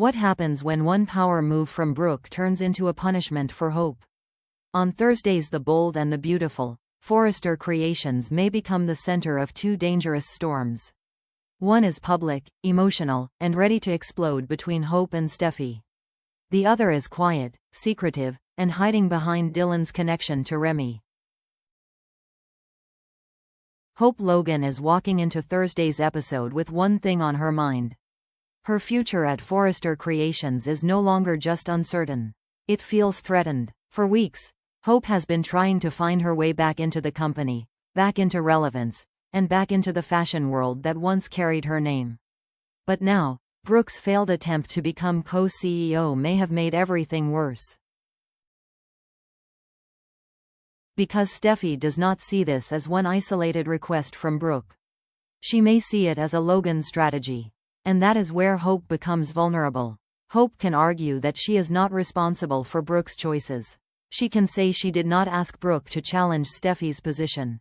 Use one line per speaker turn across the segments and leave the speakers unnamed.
What happens when one power move from Brooke turns into a punishment for Hope? On Thursdays, The Bold and the Beautiful, Forrester creations may become the center of two dangerous storms. One is public, emotional, and ready to explode between Hope and Steffy. The other is quiet, secretive, and hiding behind Dylan's connection to Remy. Hope Logan is walking into Thursday's episode with one thing on her mind. Her future at Forrester Creations is no longer just uncertain. It feels threatened. For weeks, Hope has been trying to find her way back into the company, back into relevance, and back into the fashion world that once carried her name. But now, Brooke's failed attempt to become co-CEO may have made everything worse. Because Steffy does not see this as one isolated request from Brooke. She may see it as a Logan strategy. And that is where Hope becomes vulnerable. Hope can argue that she is not responsible for Brooke's choices. She can say she did not ask Brooke to challenge Steffy's position.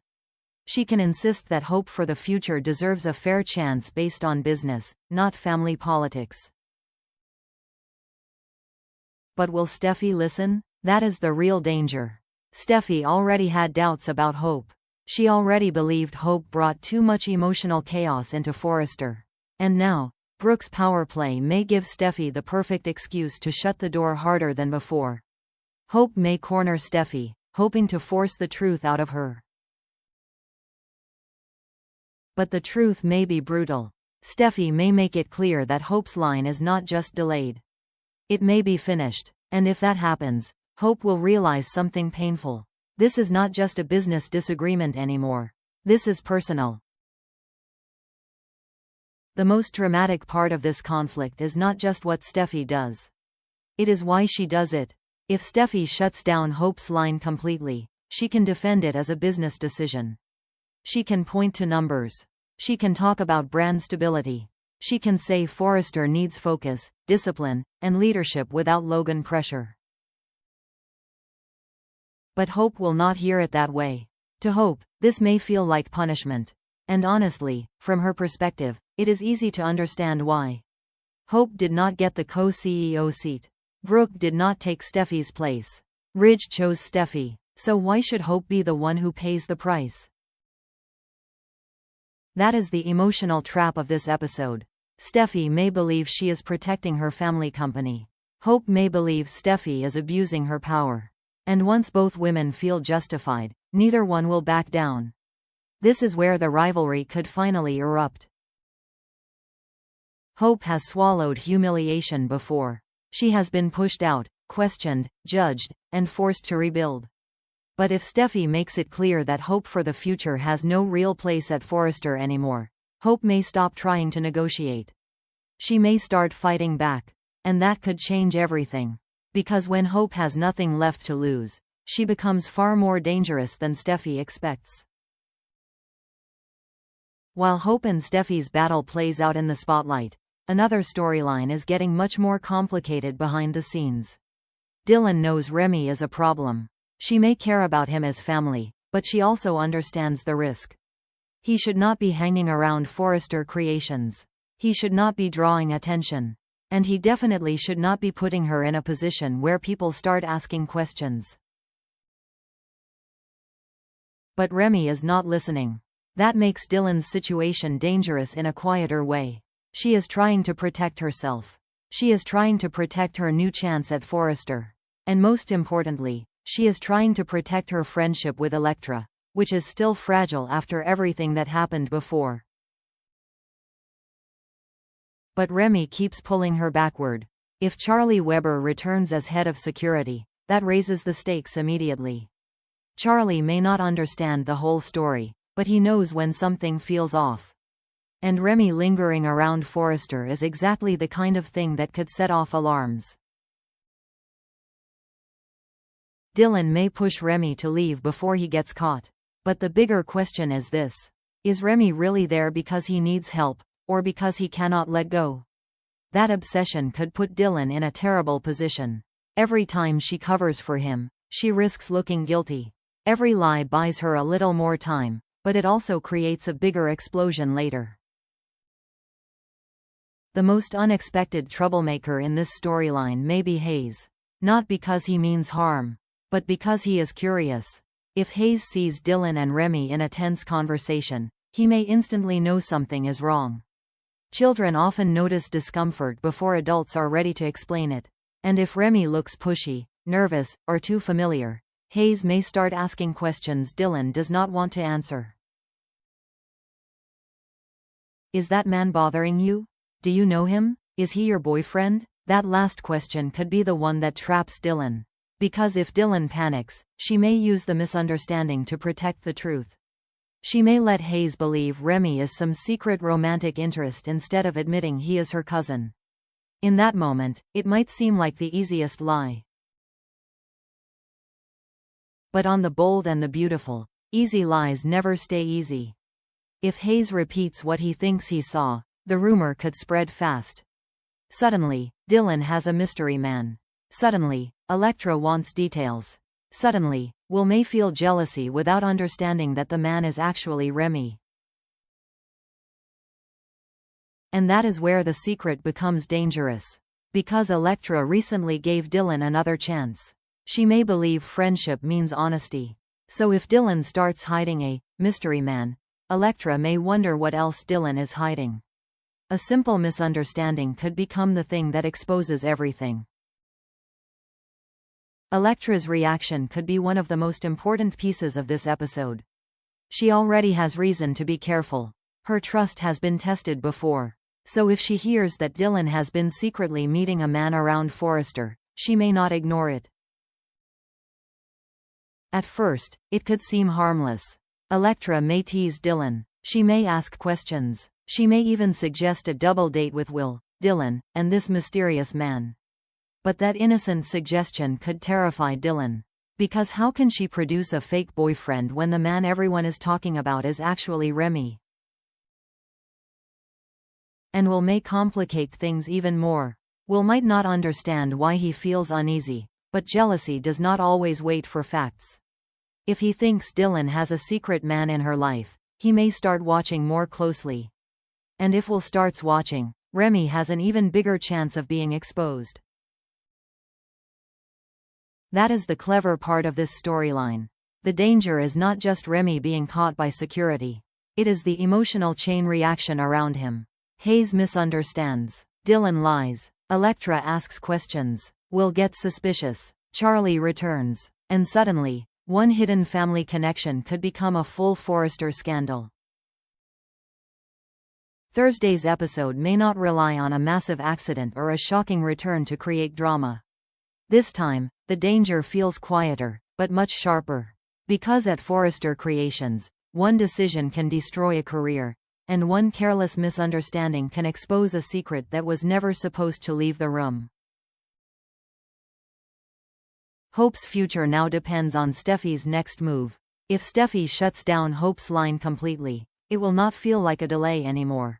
She can insist that Hope for the future deserves a fair chance based on business, not family politics. But will Steffy listen? That is the real danger. Steffy already had doubts about Hope. She already believed Hope brought too much emotional chaos into Forrester. And now, Brooke's power play may give Steffy the perfect excuse to shut the door harder than before. Hope may corner Steffy, hoping to force the truth out of her. But the truth may be brutal. Steffy may make it clear that Hope's line is not just delayed. It may be finished. And if that happens, Hope will realize something painful. This is not just a business disagreement anymore. This is personal. The most dramatic part of this conflict is not just what Steffy does. It is why she does it. If Steffy shuts down Hope's line completely, she can defend it as a business decision. She can point to numbers. She can talk about brand stability. She can say Forrester needs focus, discipline, and leadership without Logan pressure. But Hope will not hear it that way. To Hope, this may feel like punishment. And honestly, from her perspective, it is easy to understand why. Hope did not get the co-CEO seat. Brooke did not take Steffy's place. Ridge chose Steffy, so why should Hope be the one who pays the price? That is the emotional trap of this episode. Steffy may believe she is protecting her family company. Hope may believe Steffy is abusing her power. And once both women feel justified, neither one will back down. This is where the rivalry could finally erupt. Hope has swallowed humiliation before. She has been pushed out, questioned, judged, and forced to rebuild. But if Steffy makes it clear that Hope for the future has no real place at Forrester anymore, Hope may stop trying to negotiate. She may start fighting back. And that could change everything. Because when Hope has nothing left to lose, she becomes far more dangerous than Steffy expects. While Hope and Steffy's battle plays out in the spotlight, another storyline is getting much more complicated behind the scenes. Dylan knows Remy is a problem. She may care about him as family, but she also understands the risk. He should not be hanging around Forrester Creations. He should not be drawing attention. And he definitely should not be putting her in a position where people start asking questions. But Remy is not listening. That makes Dylan's situation dangerous in a quieter way. She is trying to protect herself. She is trying to protect her new chance at Forrester. And most importantly, she is trying to protect her friendship with Elektra, which is still fragile after everything that happened before. But Remy keeps pulling her backward. If Charlie Weber returns as head of security, that raises the stakes immediately. Charlie may not understand the whole story, but he knows when something feels off. And Remy lingering around Forrester is exactly the kind of thing that could set off alarms. Dylan may push Remy to leave before he gets caught. But the bigger question is this. Is Remy really there because he needs help, or because he cannot let go? That obsession could put Dylan in a terrible position. Every time she covers for him, she risks looking guilty. Every lie buys her a little more time, but it also creates a bigger explosion later. The most unexpected troublemaker in this storyline may be Hayes. Not because he means harm, but because he is curious. If Hayes sees Dylan and Remy in a tense conversation, he may instantly know something is wrong. Children often notice discomfort before adults are ready to explain it. And if Remy looks pushy, nervous, or too familiar, Hayes may start asking questions Dylan does not want to answer. Is that man bothering you? Do you know him? Is he your boyfriend? That last question could be the one that traps Dylan. Because if Dylan panics, she may use the misunderstanding to protect the truth. She may let Hayes believe Remy is some secret romantic interest instead of admitting he is her cousin. In that moment, it might seem like the easiest lie. But on the bold and the beautiful, easy lies never stay easy. If Hayes repeats what he thinks he saw, the rumor could spread fast. Suddenly, Dylan has a mystery man. Suddenly, Elektra wants details. Suddenly, Will may feel jealousy without understanding that the man is actually Remy. And that is where the secret becomes dangerous. Because Elektra recently gave Dylan another chance. She may believe friendship means honesty. So if Dylan starts hiding a mystery man, Elektra may wonder what else Dylan is hiding. A simple misunderstanding could become the thing that exposes everything. Elektra's reaction could be one of the most important pieces of this episode. She already has reason to be careful. Her trust has been tested before. So if she hears that Dylan has been secretly meeting a man around Forrester, she may not ignore it. At first, it could seem harmless. Elektra may tease Dylan. She may ask questions. She may even suggest a double date with Will, Dylan, and this mysterious man. But that innocent suggestion could terrify Dylan. Because how can she produce a fake boyfriend when the man everyone is talking about is actually Remy? And Will may complicate things even more. Will might not understand why he feels uneasy, but jealousy does not always wait for facts. If he thinks Dylan has a secret man in her life, he may start watching more closely. And if Will starts watching, Remy has an even bigger chance of being exposed. That is the clever part of this storyline. The danger is not just Remy being caught by security. It is the emotional chain reaction around him. Hayes misunderstands. Dylan lies. Elektra asks questions. Will gets suspicious. Charlie returns. And suddenly, one hidden family connection could become a full Forrester scandal. Thursday's episode may not rely on a massive accident or a shocking return to create drama. This time, the danger feels quieter, but much sharper. Because at Forrester Creations, one decision can destroy a career, and one careless misunderstanding can expose a secret that was never supposed to leave the room. Hope's future now depends on Steffy's next move. If Steffy shuts down Hope's line completely, it will not feel like a delay anymore.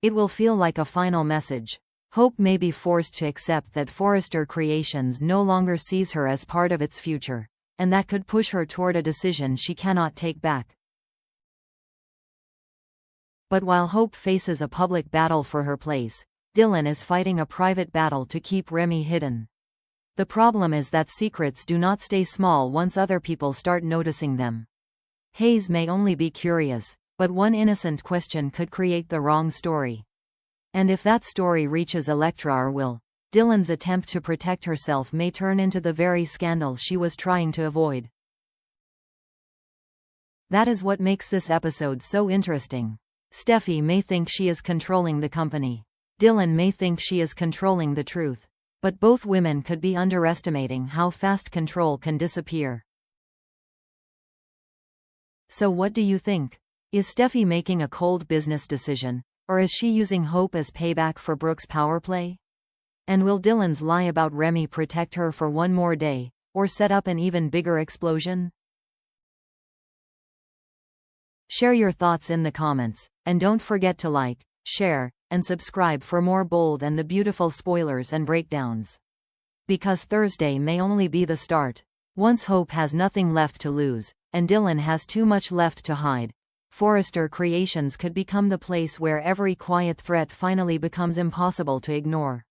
It will feel like a final message. Hope may be forced to accept that Forrester Creations no longer sees her as part of its future, and that could push her toward a decision she cannot take back. But while Hope faces a public battle for her place, Dylan is fighting a private battle to keep Remy hidden. The problem is that secrets do not stay small once other people start noticing them. Hayes may only be curious, but one innocent question could create the wrong story. And if that story reaches Elektra or Will, Dylan's attempt to protect herself may turn into the very scandal she was trying to avoid. That is what makes this episode so interesting. Steffy may think she is controlling the company. Dylan may think she is controlling the truth. But both women could be underestimating how fast control can disappear. So what do you think? Is Steffy making a cold business decision, or is she using Hope as payback for Brooke's power play? And will Dylan's lie about Remy protect her for one more day, or set up an even bigger explosion? Share your thoughts in the comments, and don't forget to like, share, and subscribe for more bold and the beautiful spoilers and breakdowns. Because Thursday may only be the start. Once Hope has nothing left to lose, and Dylan has too much left to hide, Forrester Creations could become the place where every quiet threat finally becomes impossible to ignore.